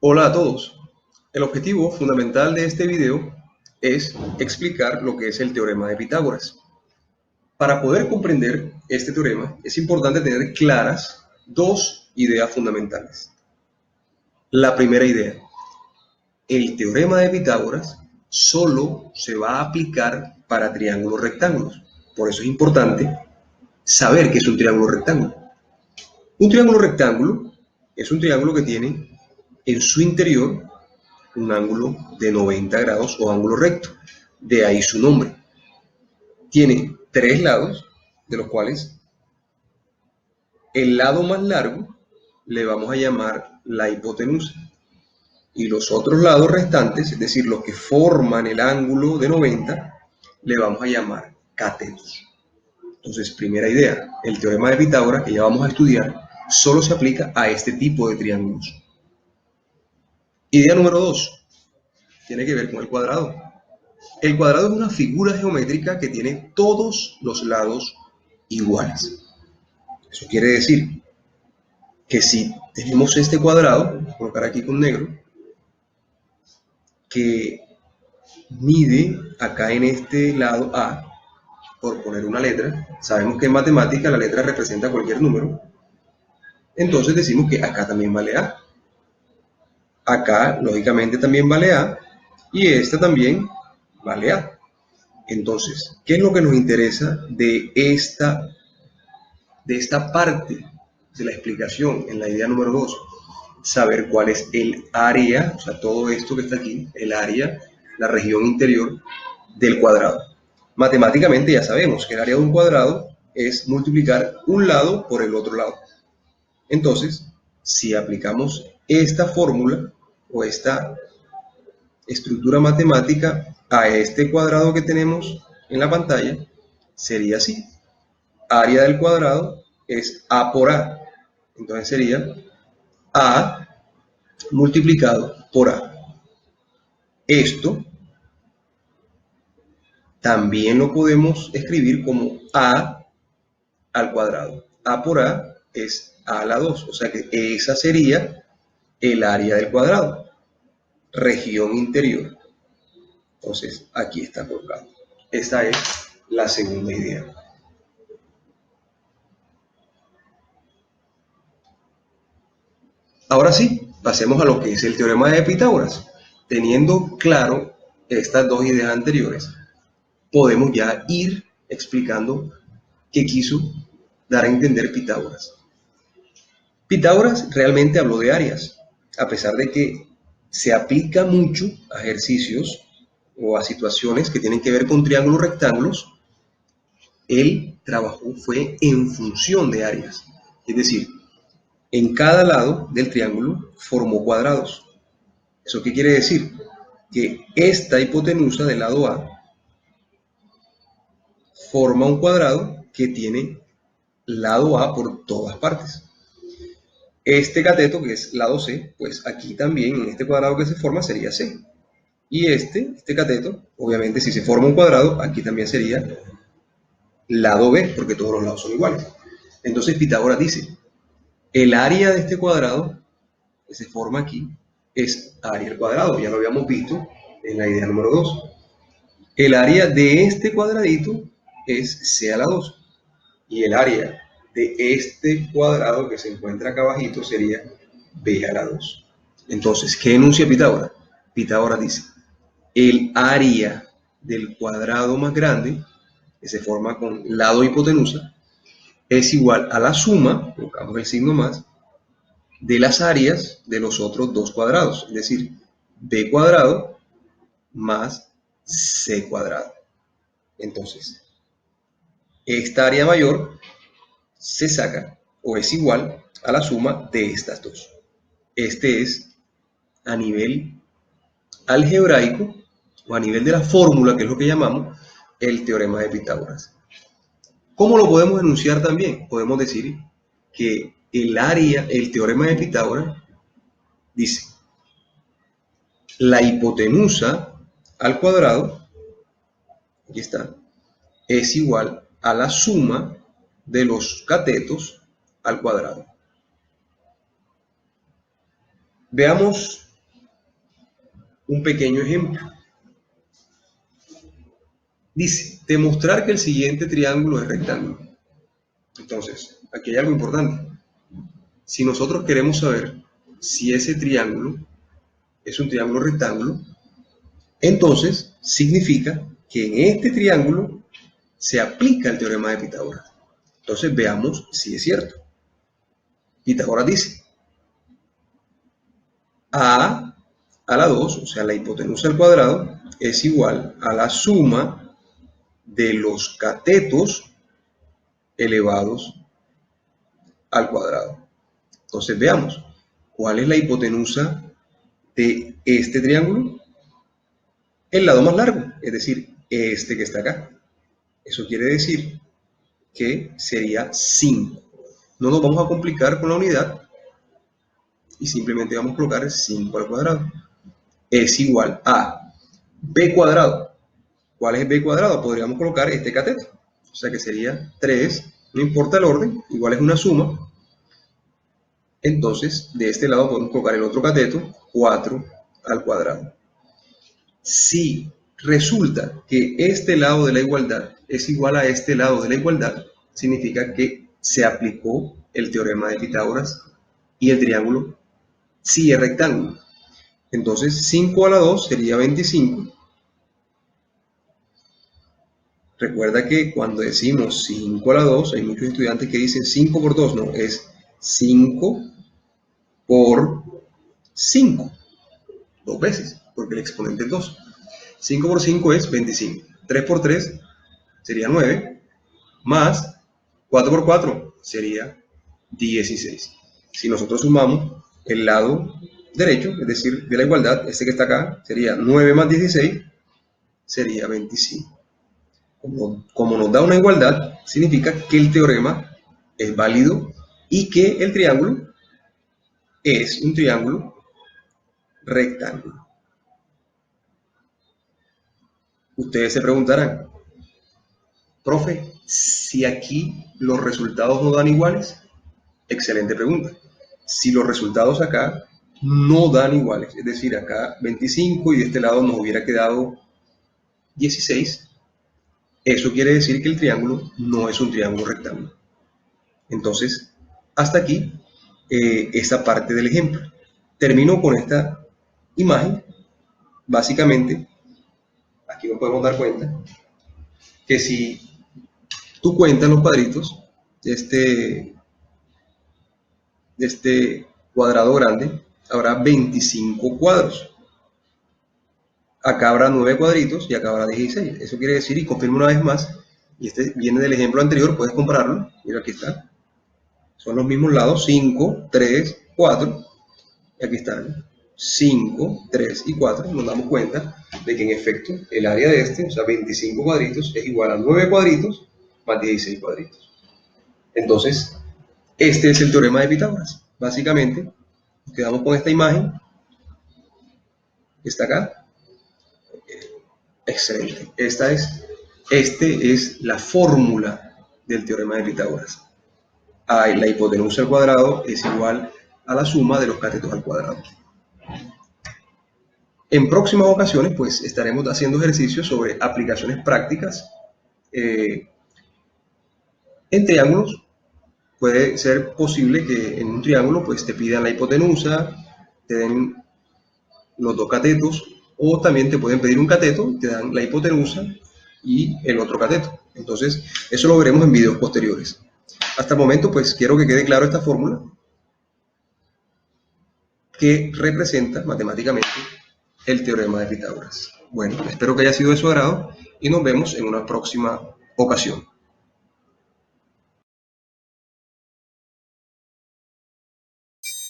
Hola a todos. El objetivo fundamental de este video es explicar lo que es el teorema de Pitágoras. Para poder comprender este teorema es importante tener claras dos ideas fundamentales. La primera idea: el teorema de Pitágoras solo se va a aplicar para triángulos rectángulos. Por eso es importante saber qué es un triángulo rectángulo. Un triángulo rectángulo es un triángulo que tiene en su interior un ángulo de 90 grados o ángulo recto. De ahí su nombre. Tiene tres lados, de los cuales el lado más largo le vamos a llamar la hipotenusa. Y los otros lados restantes, es decir, los que forman el ángulo de 90, le vamos a llamar catetos. Entonces, primera idea, el teorema de Pitágoras, que ya vamos a estudiar, solo se aplica a este tipo de triángulos. Idea número 2, tiene que ver con el cuadrado. El cuadrado es una figura geométrica que tiene todos los lados iguales. Eso quiere decir que si tenemos este cuadrado, voy a colocar aquí con negro, que mide acá en este lado A, por poner una letra, sabemos que en matemática la letra representa cualquier número, entonces decimos que acá también vale A. Acá, lógicamente, también vale A, y esta también vale A. Entonces, ¿qué es lo que nos interesa de esta parte de la explicación en la idea número 2? Saber cuál es el área, o sea, todo esto que está aquí, el área, la región interior del cuadrado. Matemáticamente ya sabemos que el área de un cuadrado es multiplicar un lado por el otro lado. Entonces, si aplicamos esta fórmula o esta estructura matemática a este cuadrado que tenemos en la pantalla, sería así. Área del cuadrado es A por A. Entonces sería A multiplicado por A. Esto también lo podemos escribir como A al cuadrado. A por A es A a la 2. O sea que esa sería el área del cuadrado. Región interior. Entonces aquí está colocado. Esta es la segunda idea. Ahora sí, pasemos a lo que es el teorema de Pitágoras. Teniendo claro estas dos ideas anteriores, podemos ya ir explicando qué quiso dar a entender Pitágoras. Pitágoras realmente habló de áreas, a pesar de que se aplica mucho a ejercicios o a situaciones que tienen que ver con triángulos rectángulos. Él trabajó fue en función de áreas, es decir, en cada lado del triángulo formó cuadrados. ¿Eso qué quiere decir? Que esta hipotenusa del lado A forma un cuadrado que tiene lado A por todas partes. Este cateto, que es lado C, pues aquí también en este cuadrado que se forma sería C. Y este cateto, obviamente si se forma un cuadrado, aquí también sería lado B, porque todos los lados son iguales. Entonces Pitágoras dice, el área de este cuadrado que se forma aquí es área al cuadrado, ya lo habíamos visto en la idea número 2. El área de este cuadradito es C a la 2. Y el área de este cuadrado que se encuentra acá abajito sería B a la 2. Entonces, ¿qué enuncia Pitágoras? Pitágoras dice, el área del cuadrado más grande, que se forma con lado hipotenusa, es igual a la suma, colocamos el signo más, de las áreas de los otros dos cuadrados, es decir, B cuadrado más C cuadrado. Entonces, esta área mayor se saca o es igual a la suma de estas dos. Este es a nivel algebraico o a nivel de la fórmula, que es lo que llamamos el teorema de Pitágoras. ¿Cómo lo podemos enunciar también? Podemos decir que el área, el teorema de Pitágoras, dice la hipotenusa al cuadrado, aquí está, es igual a la suma de los catetos al cuadrado. Veamos un pequeño ejemplo. Dice, demostrar que el siguiente triángulo es rectángulo. Entonces, aquí hay algo importante. Si nosotros queremos saber si ese triángulo es un triángulo rectángulo, entonces significa que en este triángulo se aplica el teorema de Pitágoras. Entonces veamos si es cierto. Pitágoras dice, a la 2, o sea, la hipotenusa al cuadrado, es igual a la suma de los catetos elevados al cuadrado. Entonces veamos, ¿cuál es la hipotenusa de este triángulo? El lado más largo, es decir, este que está acá. Eso quiere decir que sería 5. No nos vamos a complicar con la unidad y simplemente vamos a colocar 5 al cuadrado. Es igual a b cuadrado. ¿Cuál es b cuadrado? Podríamos colocar este cateto. O sea que sería 3, no importa el orden, igual es una suma. Entonces, de este lado podemos colocar el otro cateto, 4 al cuadrado. Si resulta que este lado de la igualdad es igual a este lado de la igualdad, significa que se aplicó el teorema de Pitágoras y el triángulo sí es rectángulo. Entonces 5 a la 2 sería 25. Recuerda que cuando decimos 5 a la 2, hay muchos estudiantes que dicen 5 por 2, no, es 5 por 5, dos veces, porque el exponente es 2. 5 por 5 es 25, 3 por 3 sería 9, más 4 por 4 sería 16. Si nosotros sumamos el lado derecho, es decir, de la igualdad, este que está acá, sería 9 más 16, sería 25. Como nos da una igualdad, significa que el teorema es válido y que el triángulo es un triángulo rectángulo. Ustedes se preguntarán, profe, si aquí los resultados no dan iguales, excelente pregunta. Si los resultados acá no dan iguales, es decir, acá 25 y de este lado nos hubiera quedado 16, eso quiere decir que el triángulo no es un triángulo rectángulo. Entonces, hasta aquí esa parte del ejemplo. Termino con esta imagen. Básicamente, aquí nos podemos dar cuenta que si tú cuentas los cuadritos de este cuadrado grande, habrá 25 cuadros. Acá habrá 9 cuadritos y acá habrá 16. Eso quiere decir, y confirmo una vez más, y este viene del ejemplo anterior, puedes compararlo. Mira, aquí está. Son los mismos lados, 5, 3, 4. Y aquí están 5, 3 y 4. Nos damos cuenta de que en efecto el área de este, o sea, 25 cuadritos, es igual a 9 cuadritos más 16 cuadritos. Entonces, este es el teorema de Pitágoras. Básicamente, nos quedamos con esta imagen que está acá. Excelente. Este es la fórmula del teorema de Pitágoras. La hipotenusa al cuadrado es igual a la suma de los catetos al cuadrado. En próximas ocasiones, pues, estaremos haciendo ejercicios sobre aplicaciones prácticas en triángulos. Puede ser posible que en un triángulo, pues, te pidan la hipotenusa, te den los dos catetos, o también te pueden pedir un cateto, te dan la hipotenusa y el otro cateto. Entonces, eso lo veremos en videos posteriores. Hasta el momento, pues, quiero que quede claro esta fórmula que representa matemáticamente el teorema de Pitágoras. Bueno, espero que haya sido de su agrado y nos vemos en una próxima ocasión.